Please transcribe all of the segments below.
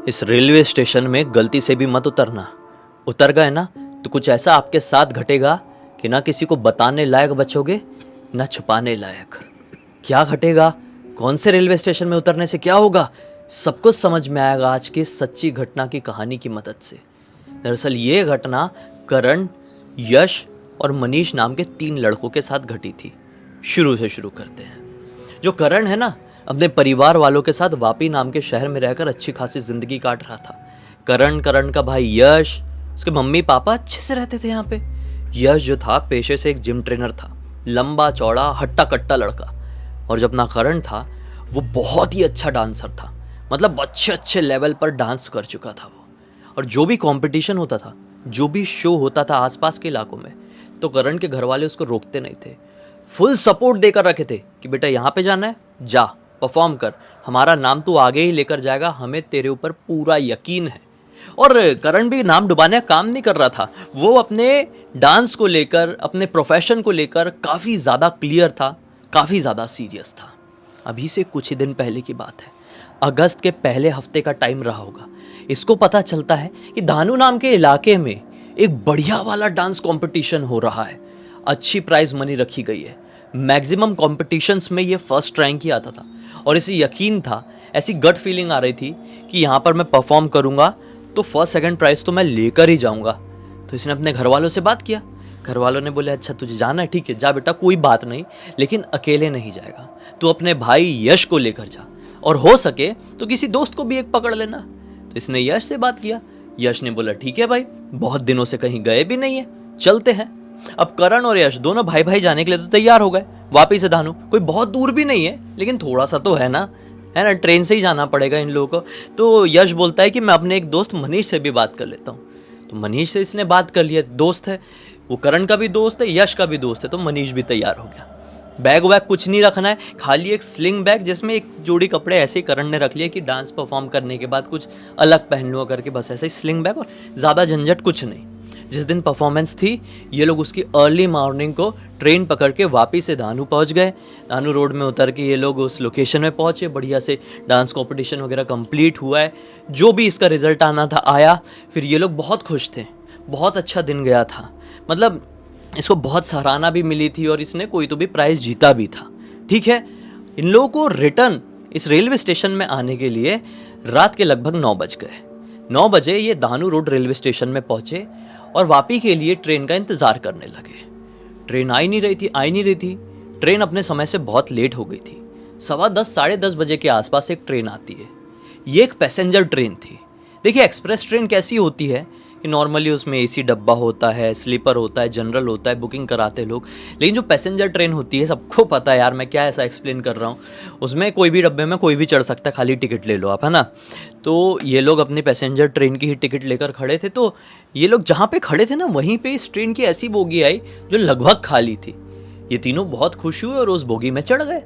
इस railway station में गलती से भी मत उतरना। उतर गए ना तो कुछ ऐसा आपके साथ घटेगा कि ना किसी को बताने लायक बचोगे ना छुपाने लायक। क्या घटेगा, कौन से रेलवे स्टेशन में उतरने से क्या होगा, सब कुछ समझ में आएगा आज की सच्ची घटना की कहानी की मदद से। दरअसल ये घटना करण, यश और मनीष नाम के 3 लड़कों के साथ घटी थी। शुरू से शुरू करते हैं। जो करण है ना, अपने परिवार वालों के साथ वापी नाम के शहर में रहकर अच्छी खासी जिंदगी काट रहा था। करण का भाई यश, उसके मम्मी पापा अच्छे से रहते थे यहाँ पे। यश जो था पेशे से एक जिम ट्रेनर था, लंबा चौड़ा हट्टा कट्टा लड़का। और जो अपना करण था वो बहुत ही अच्छा डांसर था, मतलब अच्छे अच्छे लेवल पर डांस कर चुका था वो। और जो भी कंपटीशन होता था, जो भी शो होता था आसपास के इलाकों में, तो करण के घर वाले उसको रोकते नहीं थे। फुल सपोर्ट देकर रखे थे कि बेटा यहाँ पे जाना है, जा परफॉर्म कर, हमारा नाम तो आगे ही लेकर जाएगा, हमें तेरे ऊपर पूरा यकीन है। और करण भी नाम डुबाने का काम नहीं कर रहा था, वो अपने डांस को लेकर, अपने प्रोफेशन को लेकर काफ़ी ज़्यादा क्लियर था, काफ़ी ज़्यादा सीरियस था। अभी से कुछ ही दिन पहले की बात है, अगस्त के पहले हफ्ते का टाइम रहा होगा। इसको पता चलता है कि धानु नाम के इलाके में एक बढ़िया वाला डांस कंपटीशन हो रहा है। अच्छी प्राइज मनी रखी गई है। मैक्सिमम कॉम्पिटिशन्स में ये फर्स्ट रैंक ही आता था। और इसे यकीन था, ऐसी गट फीलिंग आ रही थी कि यहाँ पर मैं परफॉर्म करूँगा तो फर्स्ट सेकंड प्राइज तो मैं लेकर ही जाऊँगा। तो इसने अपने घर वालों से बात किया। घर वालों ने बोले अच्छा तुझे जाना है, ठीक है जा बेटा, कोई बात नहीं, लेकिन अकेले नहीं जाएगा, तू अपने भाई यश को लेकर जा, और हो सके तो किसी दोस्त को भी एक पकड़ लेना। तो इसने यश से बात किया। यश ने बोला ठीक है भाई, बहुत दिनों से कहीं गए भी नहीं है, चलते हैं। अब करण और यश दोनों भाई भाई जाने के लिए तो तैयार हो गए वापी से धानु। कोई बहुत दूर भी नहीं है, लेकिन थोड़ा सा तो है ना, ट्रेन से ही जाना पड़ेगा इन लोगों को। तो यश बोलता है कि मैं अपने एक दोस्त मनीष से भी बात कर लेता हूँ। तो मनीष से इसने बात कर लिया, दोस्त है वो, करण का भी दोस्त है, यश का भी दोस्त है, तो मनीष भी तैयार हो गया। बैग वैग कुछ नहीं रखना है, खाली एक स्लिंग बैग जिसमें एक जोड़ी कपड़े ऐसे ही करण ने रख लिए कि डांस परफॉर्म करने के बाद कुछ अलग पहन लो करके, बस ऐसे ही स्लिंग बैग, और ज़्यादा झंझट कुछ नहीं। जिस दिन परफॉर्मेंस थी, ये लोग उसकी अर्ली मॉर्निंग को ट्रेन पकड़ के वापी से धानु पहुंच गए। धानु रोड में उतर के ये लोग उस लोकेशन में पहुंचे। बढ़िया से डांस कंपटीशन वगैरह कंप्लीट हुआ है, जो भी इसका रिजल्ट आना था आया। फिर ये लोग बहुत खुश थे, बहुत अच्छा दिन गया था, मतलब इसको बहुत सराहना भी मिली थी और इसने कोई तो भी प्राइज़ जीता भी था। ठीक है, इन लोगों को रिटर्न इस रेलवे स्टेशन में आने के लिए रात के लगभग 9 बज गए। 9 बजे ये धानु रोड रेलवे स्टेशन में पहुंचे और वापी के लिए ट्रेन का इंतज़ार करने लगे। ट्रेन आई नहीं रही थी। ट्रेन अपने समय से बहुत लेट हो गई थी। 10:15 साढ़े 10 बजे के आसपास एक ट्रेन आती है। ये एक पैसेंजर ट्रेन थी। देखिए एक्सप्रेस ट्रेन कैसी होती है कि नॉर्मली उसमें एसी डब्बा होता है, स्लीपर होता है, जनरल होता है, बुकिंग कराते लोग। लेकिन जो पैसेंजर ट्रेन होती है, सबको पता है यार, मैं क्या ऐसा एक्सप्लेन कर रहा हूँ, उसमें कोई भी डब्बे में कोई भी चढ़ सकता है, खाली टिकट ले लो आप, है ना। तो ये लोग अपनी पैसेंजर ट्रेन की ही टिकट लेकर खड़े थे। तो ये लोग जहाँ पे खड़े थे ना, वहीं पे इस ट्रेन की ऐसी बोगी आई जो लगभग खाली थी। ये तीनों बहुत खुश हुए और उस बोगी में चढ़ गए।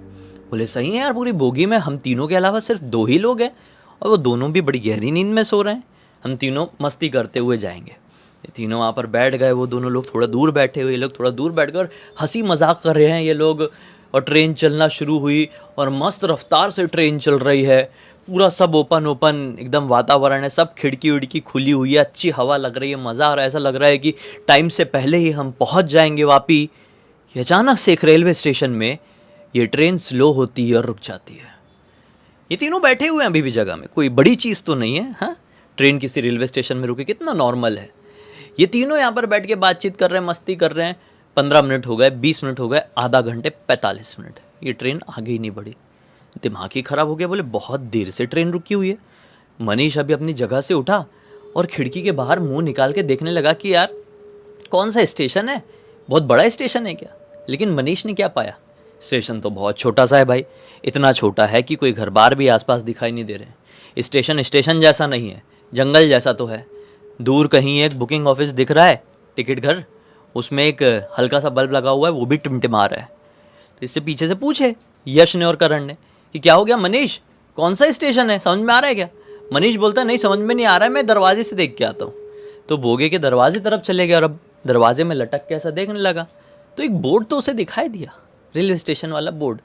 बोले सही है यार, पूरी बोगी में हम तीनों के अलावा सिर्फ 2 ही लोग हैं, और वो दोनों भी बड़ी गहरी नींद में सो रहे हैं, हम तीनों मस्ती करते हुए जाएंगे। ये तीनों वहाँ पर बैठ गए, वो दोनों लोग थोड़ा दूर बैठे हुए, ये लोग थोड़ा दूर बैठकर हंसी मजाक कर रहे हैं ये लोग। और ट्रेन चलना शुरू हुई और मस्त रफ्तार से ट्रेन चल रही है। पूरा सब ओपन एकदम वातावरण है, सब खिड़की विड़की खुली हुई है, अच्छी हवा लग रही है, मज़ा आ रहा है, ऐसा लग रहा है कि टाइम से पहले ही हम पहुँच जाएंगे वापी। ये अचानक से एक रेलवे स्टेशन में ये ट्रेन स्लो होती है और रुक जाती है। ये तीनों बैठे हुए हैं अभी भी जगह में, कोई बड़ी चीज़ तो नहीं है। हाँ, ट्रेन किसी रेलवे स्टेशन में रुके, कितना नॉर्मल है। ये तीनों यहाँ पर बैठ के बातचीत कर रहे हैं, मस्ती कर रहे हैं। 15 मिनट हो गए, 20 मिनट हो गए, आधा घंटे, 45 मिनट, ये ट्रेन आगे ही नहीं बढ़ी। दिमाग ही ख़राब हो गया, बोले बहुत देर से ट्रेन रुकी हुई है। मनीष अभी अपनी जगह से उठा और खिड़की के बाहर मुंह निकाल के देखने लगा कि यार कौन सा स्टेशन है, बहुत बड़ा स्टेशन है क्या। लेकिन मनीष ने क्या पाया, स्टेशन तो बहुत छोटा सा है भाई, इतना छोटा है कि कोई घर बार भी आसपास दिखाई नहीं दे रहे। स्टेशन जैसा नहीं है, जंगल जैसा तो है। दूर कहीं एक बुकिंग ऑफिस दिख रहा है, टिकट घर, उसमें एक हल्का सा बल्ब लगा हुआ है, वो भी टिमटिमा रहा है। तो इससे पीछे से पूछे यश ने और करण ने कि क्या हो गया मनीष, कौन सा स्टेशन है, समझ में आ रहा है क्या। मनीष बोलता है नहीं समझ में नहीं आ रहा है, मैं दरवाजे से देख के आता हूँ। तो बोगे के दरवाजे तरफ चले गए और अब दरवाजे में लटक के ऐसा देखने लगा। तो एक बोर्ड तो उसे दिखाई दिया, रेलवे स्टेशन वाला बोर्ड,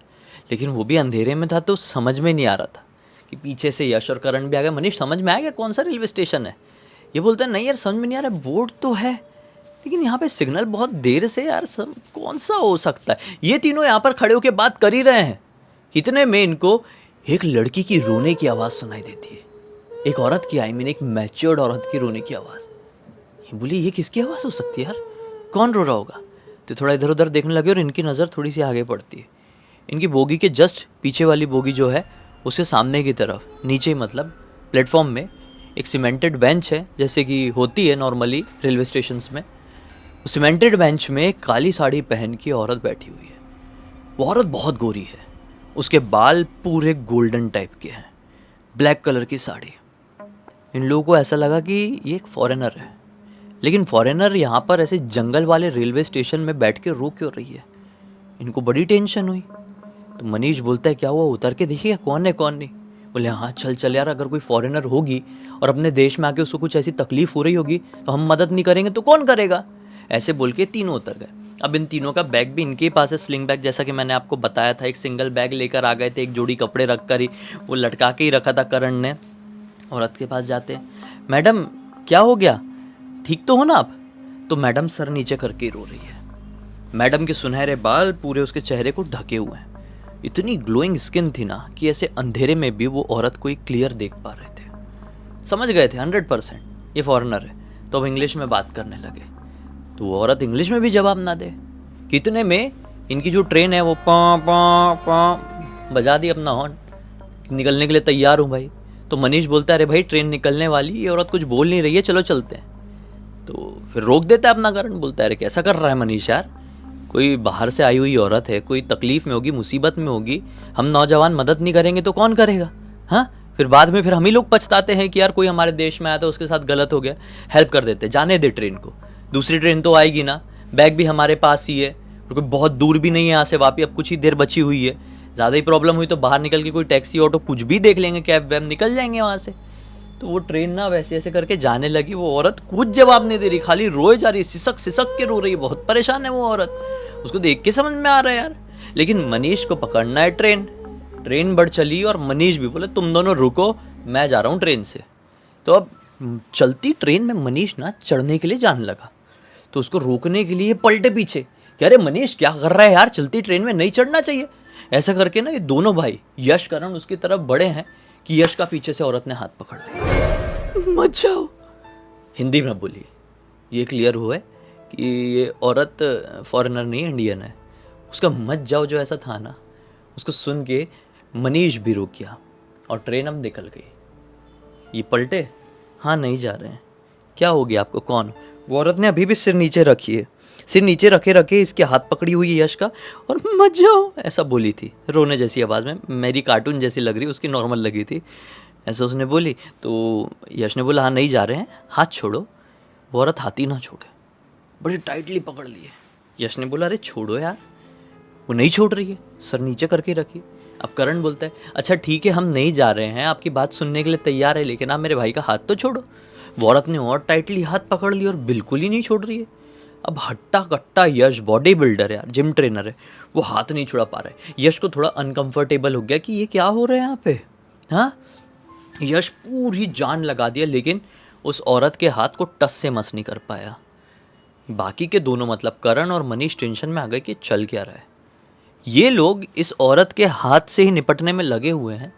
लेकिन वो भी अंधेरे में था तो समझ में नहीं आ रहा था कि पीछे से यश और करण भी आ गए। मनीष समझ में आ गया कौन सा रेलवे स्टेशन है? ये बोलता है नहीं यार समझ में नहीं आ रहा, बोर्ड तो है लेकिन यहाँ पे सिग्नल बहुत देर से यार, कौन सा हो सकता है? ये तीनों यहाँ पर खड़े होकर बात कर ही रहे हैं, कितने में इनको एक लड़की की रोने की आवाज़ सुनाई देती है। एक औरत की, आई मीन एक मैच्योर्ड औरत की रोने की आवाज़। ये बोली ये किसकी आवाज़ हो सकती है यार, कौन रो रहा होगा? तो थोड़ा इधर उधर देखने लगे और इनकी नज़र थोड़ी सी आगे पड़ती है। इनकी बोगी के जस्ट पीछे वाली बोगी जो है उसके सामने की तरफ, नीचे मतलब प्लेटफॉर्म में एक सीमेंटेड बेंच है, जैसे कि होती है नॉर्मली रेलवे स्टेशंस में। उस सीमेंटेड बेंच में एक काली साड़ी पहन के औरत बैठी हुई है। वो औरत बहुत गोरी है, उसके बाल पूरे गोल्डन टाइप के हैं, ब्लैक कलर की साड़ी। इन लोगों को ऐसा लगा कि ये एक फॉरेनर है, लेकिन फॉरेनर यहाँ पर ऐसे जंगल वाले रेलवे स्टेशन में बैठ के रो क्यों रही है? इनको बड़ी टेंशन हुई। तो मनीष बोलता है क्या हुआ, उतर के देखिए कौन है कौन नहीं। बोले हाँ चल चल यार, अगर कोई फॉरेनर होगी और अपने देश में आके उसको कुछ ऐसी तकलीफ हो रही होगी तो हम मदद नहीं करेंगे तो कौन करेगा? ऐसे बोल के तीनों उतर गए। अब इन तीनों का बैग भी इनके पास है, स्लिंग बैग, जैसा कि मैंने आपको बताया था। एक सिंगल बैग लेकर आ गए थे, एक जोड़ी कपड़े रख कर ही वो लटका के ही रखा था करण ने। औरत के पास जाते हैं, मैडम क्या हो गया, ठीक तो हो ना आप? तो मैडम सर नीचे करके रो रही है। मैडम के सुनहरे बाल पूरे उसके चेहरे को ढके हुए हैं। इतनी ग्लोइंग स्किन थी ना कि ऐसे अंधेरे में भी वो औरत को क्लियर देख पा रहे थे। समझ गए थे 100% ये फॉरेनर है। तो अब इंग्लिश में बात करने लगे। तो वो औरत इंग्लिश में भी जवाब ना दे। कितने में इनकी जो ट्रेन है वो पा पा पा बजा दी अपना हॉर्न, निकलने के लिए तैयार हूँ भाई। तो मनीष बोलता है अरे भाई ट्रेन निकलने वाली, ये औरत कुछ बोल नहीं रही है, चलो चलते हैं। तो फिर रोक देता है अपना करण, बोलता है अरे कैसा कर रहा है मनीष यार, कोई बाहर से आई हुई औरत है, कोई तकलीफ में होगी, मुसीबत में होगी, हम नौजवान मदद नहीं करेंगे तो कौन करेगा? हाँ, फिर बाद में फिर हम ही लोग पछताते हैं कि यार कोई हमारे देश में आया तो उसके साथ गलत हो गया, हेल्प कर देते, जाने दे ट्रेन को, दूसरी ट्रेन तो आएगी ना, बैग भी हमारे पास ही है, कोई बहुत दूर भी नहीं है यहाँ से वापी, अब कुछ ही देर बची हुई है, ज़्यादा ही प्रॉब्लम हुई तो बाहर निकल के कोई टैक्सी ऑटो कुछ भी देख लेंगे, कैब वैब, निकल जाएंगे वहाँ से। तो वो ट्रेन ना वैसे ऐसे करके जाने लगी। वो औरत कुछ जवाब नहीं दे रही, खाली रोए जा रही है, सिसक सिसक के रो रही है, बहुत परेशान है वो औरत। उसको देख के समझ में आ रहा है यार, लेकिन मनीष को पकड़ना है ट्रेन। ट्रेन बढ़ चली और मनीष भी बोले तुम दोनों रुको, मैं जा रहा हूँ ट्रेन से। तो अब चलती ट्रेन में मनीष ना चढ़ने के लिए जाने लगा, तो उसको रोकने के लिए पलटे पीछे, कह रहे मनीष क्या कर रहा है यार, चलती ट्रेन में नहीं चढ़ना चाहिए। ऐसा करके ना ये दोनों भाई यश करण उसकी तरफ बढ़े हैं कि यश का पीछे से औरत ने हाथ पकड़ लिया। मत जाओ, हिंदी में बोली। ये क्लियर हुआ है कि ये औरत फॉरेनर नहीं इंडियन है। उसका मत जाओ जो ऐसा था ना, उसको सुन के मनीष भी रुक गया और ट्रेन अब निकल गई। ये पलटे, हाँ नहीं जा रहे हैं, क्या हो गया आपको, कौन? वो औरत ने अभी भी सिर नीचे रखी है, सिर नीचे रखे रखे इसके हाथ पकड़ी हुई है यश का, और मत जाओ ऐसा बोली थी रोने जैसी आवाज़ में, मेरी कार्टून जैसी लग रही, उसकी नॉर्मल लगी थी, ऐसा उसने बोली। तो यश ने बोला हाँ नहीं जा रहे हैं, हाथ छोड़ो। वो औरत हाथ ही ना छोड़े, बड़ी टाइटली पकड़ लिए। यश ने बोला अरे छोड़ो यार, वो नहीं छोड़ रही है, सर नीचे करके रखी। अब करण बोलता है अच्छा ठीक है हम नहीं जा रहे हैं, आपकी बात सुनने के लिए तैयार है, लेकिन आप मेरे भाई का हाथ तो छोड़ो। वो औरत ने और टाइटली हाथ पकड़ लिया और बिल्कुल ही नहीं छोड़ रही है। अब हट्टा कट्टा यश, बॉडी बिल्डर है यार, जिम ट्रेनर है, वो हाथ नहीं छुड़ा पा रहा है। यश को थोड़ा अनकंफर्टेबल हो गया कि ये क्या हो रहा है यहाँ पे। हाँ, यश पूरी जान लगा दिया, लेकिन उस औरत के हाथ को टस से मस नहीं कर पाया। बाकी के दोनों मतलब करण और मनीष टेंशन में आ गए कि चल क्या रहा है। ये लोग इस औरत के हाथ से ही निपटने में लगे हुए हैं।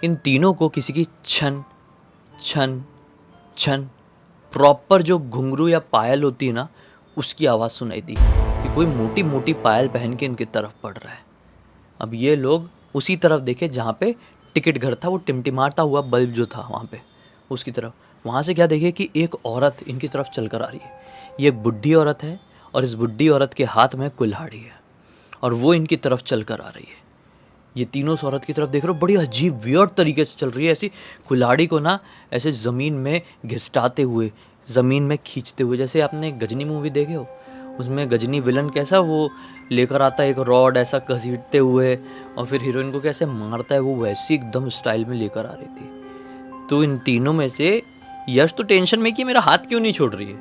इन तीनों को किसी की छन छन छन प्रॉपर जो घुंघरू या पायल होती है ना, उसकी आवाज़ सुनाई दी कि कोई मोटी मोटी पायल पहन के इनकी तरफ पड़ रहा है। अब ये लोग उसी तरफ देखे जहाँ पे टिकट घर था, वो टिमटिमाता हुआ बल्ब जो था वहाँ पे, उसकी तरफ। वहाँ से क्या देखे कि एक औरत इनकी तरफ चल कर आ रही है। ये एक बुढ़ी औरत है और इस बुढ़ी औरत के हाथ में कुल्हाड़ी है और वो इनकी तरफ चल कर आ रही है। ये तीनों उस औरत की तरफ देख रहे हो, बड़ी अजीब वियर्ड तरीके से चल रही है, ऐसी कुल्हाड़ी को ना ऐसे ज़मीन में घिसटाते हुए, ज़मीन में खींचते हुए, जैसे आपने गजनी मूवी देखे हो, उसमें गजनी विलन कैसा वो लेकर आता है एक रॉड ऐसा घसीटते हुए और फिर हीरोइन को कैसे मारता है, वो वैसी एकदम स्टाइल में लेकर आ रही थी। तो इन तीनों में से यश तो टेंशन में कि मेरा हाथ क्यों नहीं छोड़ रही है,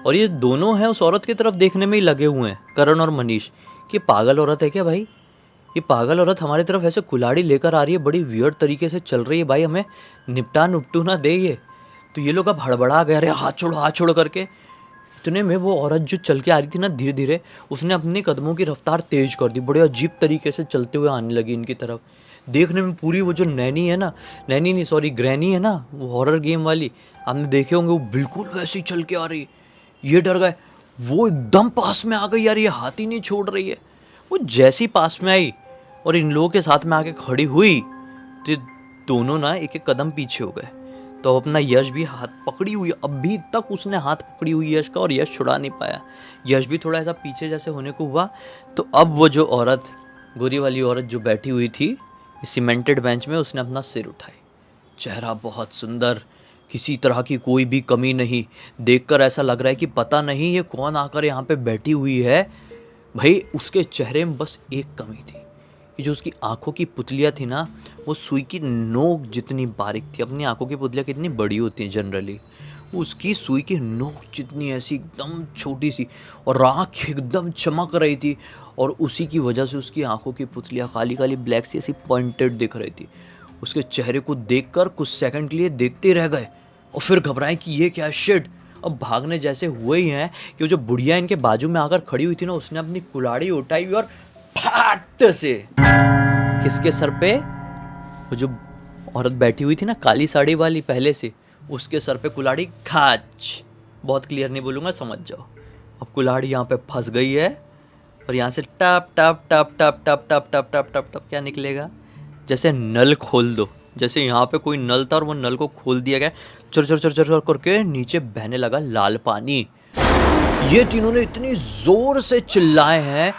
और ये दोनों हैं उस औरत की तरफ देखने में ही लगे हुए हैं, करण और मनीष, कि पागल औरत है क्या भाई, ये पागल औरत हमारी तरफ ऐसे कुल्हाड़ी लेकर आ रही है, बड़ी वियर्ड तरीके से चल रही है भाई, हमें निपटा नुपटू ना दे ये। तो ये लोग अब हड़बड़ा गए, अरे हाथ छोड़ करके। इतने में वो औरत जो चल के आ रही थी ना धीरे धीरे, उसने अपने कदमों की रफ्तार तेज कर दी, बड़े अजीब तरीके से चलते हुए आने लगी इनकी तरफ। देखने में पूरी वो जो नैनी है ना, नैनी नहीं सॉरी ग्रैनी है ना, वो हॉरर गेम वाली, आपने देखे होंगे, वो बिल्कुल वैसे ही चल के आ रही। ये डर गए, वो एकदम पास में आ गई यार, ये हाथ ही नहीं छोड़ रही है। वो जैसी पास में आई और इन लोगों के साथ में आके खड़ी हुई, तो दोनों ना एक एक कदम पीछे हो गए। तो अपना यश भी हाथ पकड़ी हुई, अभी तक उसने हाथ पकड़ी हुई यश का, और यश छुड़ा नहीं पाया। यश भी थोड़ा ऐसा पीछे जैसे होने को हुआ। तो अब वो जो औरत, गोरी वाली औरत जो बैठी हुई थी सीमेंटेड बेंच में, उसने अपना सिर उठाई। चेहरा बहुत सुंदर, किसी तरह की कोई भी कमी नहीं। देखकर ऐसा लग रहा है कि पता नहीं ये कौन आकर यहाँ पे बैठी हुई है। भाई उसके चेहरे में बस एक कमी थी कि जो उसकी आंखों की पुतलियाँ थी ना, वो सुई की नोक जितनी बारीक थी। अपनी आंखों की पुतलियाँ कितनी बड़ी होती हैं जनरली, उसकी सुई की नोक जितनी ऐसी एकदम छोटी सी, और आँख एकदम चमक रही थी। और उसी की वजह से उसकी आंखों की पुतलियाँ काली काली ब्लैक सी ऐसी पॉइंटेड दिख रही थी। उसके चेहरे को देखकर कुछ सेकंड के लिए देखते रह गए, और फिर घबराए कि ये क्या शिट। अब भागने जैसे हुए ही हैं कि वो जो बुढ़िया इनके बाजू में आकर खड़ी हुई थी ना, उसने अपनी कुल्हाड़ी उठाई और फट से किसके सर पे, वो जो औरत बैठी हुई थी ना काली साड़ी वाली पहले से, उसके सर पे कुल्हाड़ी खाच। बहुत क्लियर नहीं बोलूँगा, समझ जाओ। अब कुल्हाड़ी यहाँ पे फंस गई है, और यहाँ से टप टप टप टप टप टप टप टप टप टप क्या निकलेगा, जैसे नल खोल दो। जैसे यहाँ पे कोई नल था और वो नल को खोल दिया गया, चर चर चर चर करके नीचे बहने लगा लाल पानी। ये तीनों ने इतनी जोर से चिल्लाए हैं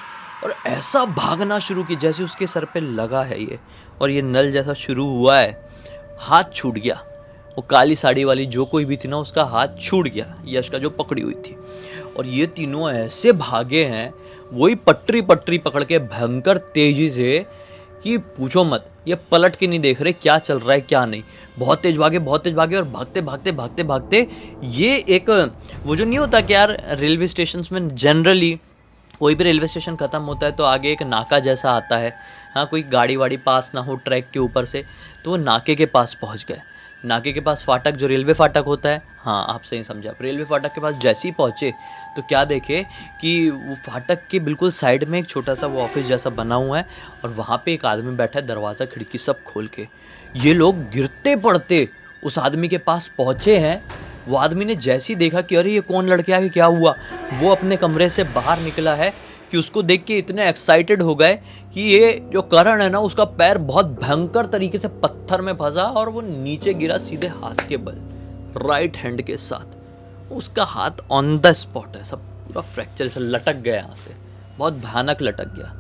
और ऐसा भागना शुरू की जैसे उसके सर पे लगा है ये, और ये नल जैसा शुरू हुआ है। हाथ छूट गया, वो काली साड़ी वाली जो कोई भी थी ना, उसका हाथ छूट गया यश का जो पकड़ी हुई थी। और ये तीनों ऐसे भागे हैं, वही पटरी पटरी पकड़ के भयंकर तेजी से, कि पूछो मत। ये पलट के नहीं देख रहे क्या चल रहा है क्या नहीं। बहुत तेज भागे और भागते भागते भागते भागते ये एक, वो जो नहीं होता कि यार रेलवे स्टेशन में जनरली कोई भी रेलवे स्टेशन ख़त्म होता है तो आगे एक नाका जैसा आता है, हाँ कोई गाड़ी वाड़ी पास ना हो ट्रैक के ऊपर से, तो वो नाके के पास पहुंच गए। नाके के पास फाटक, जो रेलवे फाटक होता है, हाँ आप सही समझा, आप रेलवे फाटक के पास जैसे ही पहुँचे तो क्या देखे कि वो फाटक के बिल्कुल साइड में एक छोटा सा वो ऑफिस जैसा बना हुआ है, और वहाँ पे एक आदमी बैठा है, दरवाज़ा खिड़की सब खोल के। ये लोग गिरते पड़ते उस आदमी के पास पहुँचे हैं। वो आदमी ने जैसे ही देखा कि अरे ये कौन लड़के आए, क्या हुआ, वो अपने कमरे से बाहर निकला है कि उसको देख के इतने एक्साइटेड हो गए कि ये जो करण है ना, उसका पैर बहुत भयंकर तरीके से पत्थर में फंसा और वो नीचे गिरा सीधे हाथ के बल, राइट हैंड के साथ। उसका हाथ ऑन द स्पॉट है, सब पूरा फ्रैक्चर से लटक गया यहाँ से, बहुत भयानक लटक गया।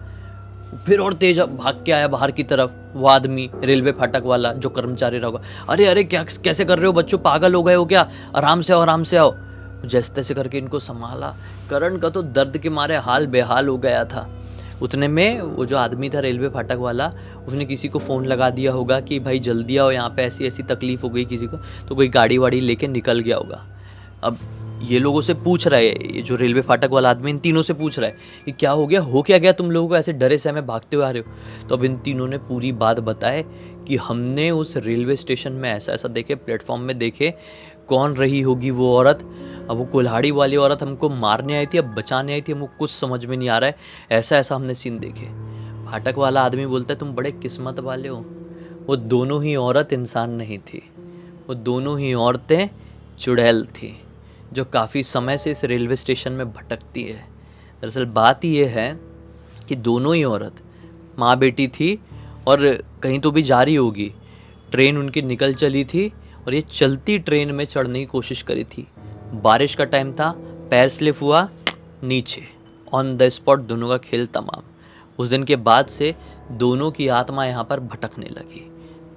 फिर और तेज भाग के आया बाहर की तरफ वो आदमी, रेलवे फाटक वाला जो कर्मचारी रहा होगा। अरे अरे क्या कैसे कर रहे हो बच्चों, पागल हो गए हो क्या, आराम से आओ आराम से आओ। जैसे तैसे करके इनको संभाला। करण का तो दर्द के मारे हाल बेहाल हो गया था। उतने में वो जो आदमी था रेलवे फाटक वाला, उसने किसी को फ़ोन लगा दिया होगा कि भाई जल्दी आओ, यहाँ पे ऐसी ऐसी तकलीफ़ हो गई किसी को, तो कोई गाड़ी वाड़ी लेके निकल गया होगा। अब ये लोगों से पूछ रहा है, ये जो रेलवे फाटक वाला आदमी इन तीनों से पूछ रहा है कि क्या हो गया, हो क्या गया तुम लोगों को, ऐसे डरे से हमें भागते हुए आ रहे हो। तो अब इन तीनों ने पूरी बात बताए कि हमने उस रेलवे स्टेशन में ऐसा ऐसा देखे, प्लेटफॉर्म में देखे, कौन रही होगी वो औरत। अब वो कुल्हाड़ी वाली औरत हमको मारने आई थी, अब बचाने आई थी, हमको कुछ समझ में नहीं आ रहा है, ऐसा ऐसा हमने सीन देखे। फाटक वाला आदमी बोलता है तुम बड़े किस्मत वाले हो, वो दोनों ही औरत इंसान नहीं थी, वो दोनों ही औरतें चुड़ैल थी जो काफ़ी समय से इस रेलवे स्टेशन में भटकती है। दरअसल बात ये है कि दोनों ही औरत माँ बेटी थी और कहीं तो भी जा रही होगी। ट्रेन उनकी निकल चली थी और ये चलती ट्रेन में चढ़ने की कोशिश करी थी। बारिश का टाइम था, पैर स्लिप हुआ, नीचे ऑन द स्पॉट दोनों का खेल तमाम। उस दिन के बाद से दोनों की आत्मा यहाँ पर भटकने लगी।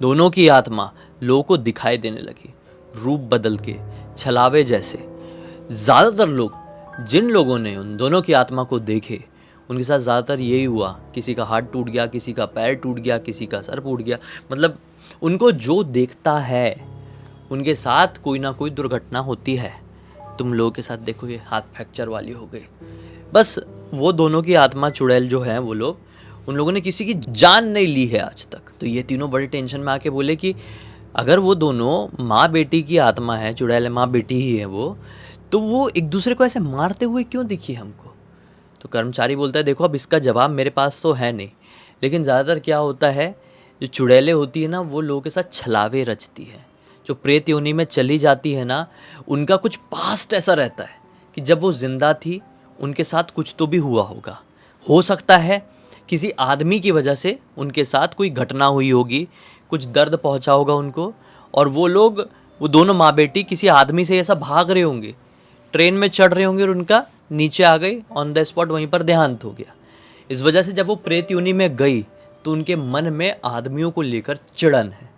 दोनों की आत्मा लोगों को दिखाई देने लगी, रूप बदल के, छलावे जैसे। ज़्यादातर लोग, जिन लोगों ने उन दोनों की आत्मा को देखे, उनके साथ ज़्यादातर यही हुआ, किसी का हाथ टूट गया, किसी का पैर टूट गया, किसी का सर फूट गया। मतलब उनको जो देखता है उनके साथ कोई ना कोई दुर्घटना होती है। तुम लोगों के साथ देखो ये हाथ फ्रैक्चर वाली हो गई। बस वो दोनों की आत्मा चुड़ैल जो है वो लोग, उन लोगों ने किसी की जान नहीं ली है आज तक। तो ये तीनों बड़े टेंशन में आके बोले कि अगर वो दोनों माँ बेटी की आत्मा है, चुड़ैल माँ बेटी ही है वो, तो वो एक दूसरे को ऐसे मारते हुए क्यों दिखी हमको। तो कर्मचारी बोलता है देखो अब इसका जवाब मेरे पास तो है नहीं, लेकिन ज़्यादातर क्या होता है, जो चुड़ैलें होती है ना वो लोगों के साथ छलावे रचती है। जो प्रेत योनि में चली जाती है ना, उनका कुछ पास्ट ऐसा रहता है कि जब वो जिंदा थी उनके साथ कुछ तो भी हुआ होगा। हो सकता है किसी आदमी की वजह से उनके साथ कोई घटना हुई होगी, कुछ दर्द पहुंचा होगा उनको, और वो लोग, वो दोनों माँ बेटी किसी आदमी से ऐसा भाग रहे होंगे, ट्रेन में चढ़ रहे होंगे और उनका नीचे आ गई, ऑन द स्पॉट वहीं पर देहांत हो गया। इस वजह से जब वो प्रेत योनि में गई तो उनके मन में आदमियों को लेकर चिड़न है,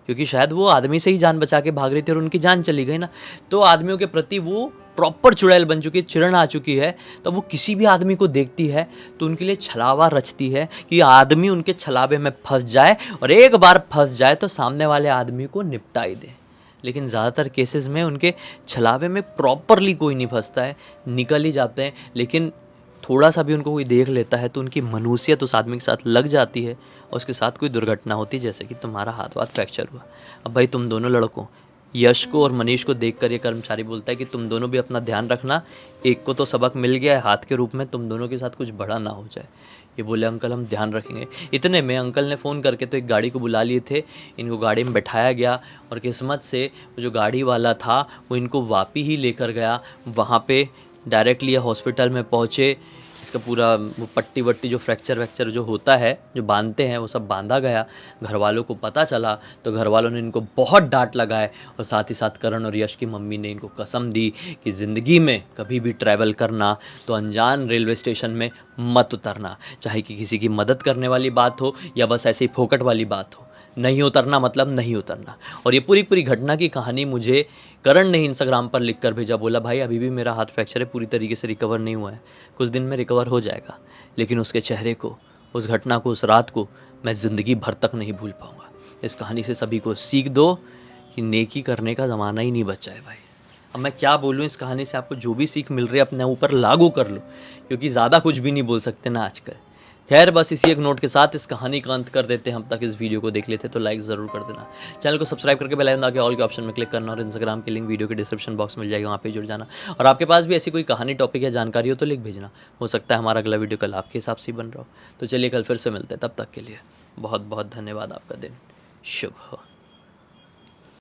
क्योंकि शायद वो आदमी से ही जान बचा के भाग रही थी और उनकी जान चली गई ना। तो आदमियों के प्रति वो प्रॉपर चुड़ैल बन चुकी है, चिड़न आ चुकी है। तो वो किसी भी आदमी को देखती है तो उनके लिए छलावा रचती है कि आदमी उनके छलावे में फंस जाए, और एक बार फंस जाए तो सामने वाले आदमी को निपटाई दे। लेकिन ज़्यादातर केसेस में उनके छलावे में प्रॉपरली कोई नहीं फंसता है, निकल ही जाते हैं। लेकिन थोड़ा सा भी उनको कोई देख लेता है तो उनकी मनुष्यत उस आदमी के साथ लग जाती है और उसके साथ कोई दुर्घटना होती है, जैसे कि तुम्हारा हाथ वाथ फ्रैक्चर हुआ। अब भाई तुम दोनों लड़कों, यश को और मनीष को देखकर ये कर्मचारी बोलता है कि तुम दोनों भी अपना ध्यान रखना, एक को तो सबक मिल गया है हाथ के रूप में, तुम दोनों के साथ कुछ बड़ा ना हो जाए। ये बोले अंकल हम ध्यान रखेंगे। इतने में अंकल ने फ़ोन करके तो एक गाड़ी को बुला लिए थे, इनको गाड़ी में बैठाया गया और किस्मत से वो जो गाड़ी वाला था वो इनको वापी ही लेकर गया। वहाँ पे डायरेक्टली हॉस्पिटल में पहुँचे, इसका पूरा वो पट्टी वट्टी जो फ्रैक्चर वैक्चर जो होता है जो बांधते हैं वो सब बांधा गया। घर वालों को पता चला तो घर वालों ने इनको बहुत डांट लगाए, और साथ ही साथ करण और यश की मम्मी ने इनको कसम दी कि ज़िंदगी में कभी भी ट्रैवल करना तो अनजान रेलवे स्टेशन में मत उतरना, चाहे कि किसी की मदद करने वाली बात हो या बस ऐसे ही फोकट वाली बात हो, नहीं उतरना मतलब नहीं उतरना। और ये पूरी घटना की कहानी मुझे करण ने इंस्टाग्राम पर लिख कर भेजा, बोला भाई अभी भी मेरा हाथ फ्रैक्चर है, पूरी तरीके से रिकवर नहीं हुआ है, कुछ दिन में रिकवर हो जाएगा, लेकिन उसके चेहरे को, उस घटना को, उस रात को मैं ज़िंदगी भर तक नहीं भूल पाऊँगा। इस कहानी से सभी को सीख दो कि नेकी करने का ज़माना ही नहीं बचा है भाई। अब मैं क्या बोलूँ, इस कहानी से आपको जो भी सीख मिल रही है अपने ऊपर लागू कर लो, क्योंकि ज़्यादा कुछ भी नहीं बोल सकते ना आजकल। खैर बस इसी एक नोट के साथ इस कहानी का अंत कर देते हैं। हम तक इस वीडियो को देख लेते तो लाइक ज़रूर कर देना, चैनल को सब्सक्राइब करके बेल आइकन दबा के ऑल के ऑप्शन में क्लिक करना, और इंस्टाग्राम की लिंक वीडियो के डिस्क्रिप्शन बॉक्स में मिल जाएगा, वहाँ पे जुड़ जाना। और आपके पास भी ऐसी कोई कहानी, टॉपिक या जानकारी हो तो लिख भेजना, हो सकता है हमारा अगला वीडियो कल आपके हिसाब से ही बन रहा हो। तो चलिए कल फिर से मिलते हैं, तब तक के लिए बहुत बहुत धन्यवाद। आपका दिन शुभ हो।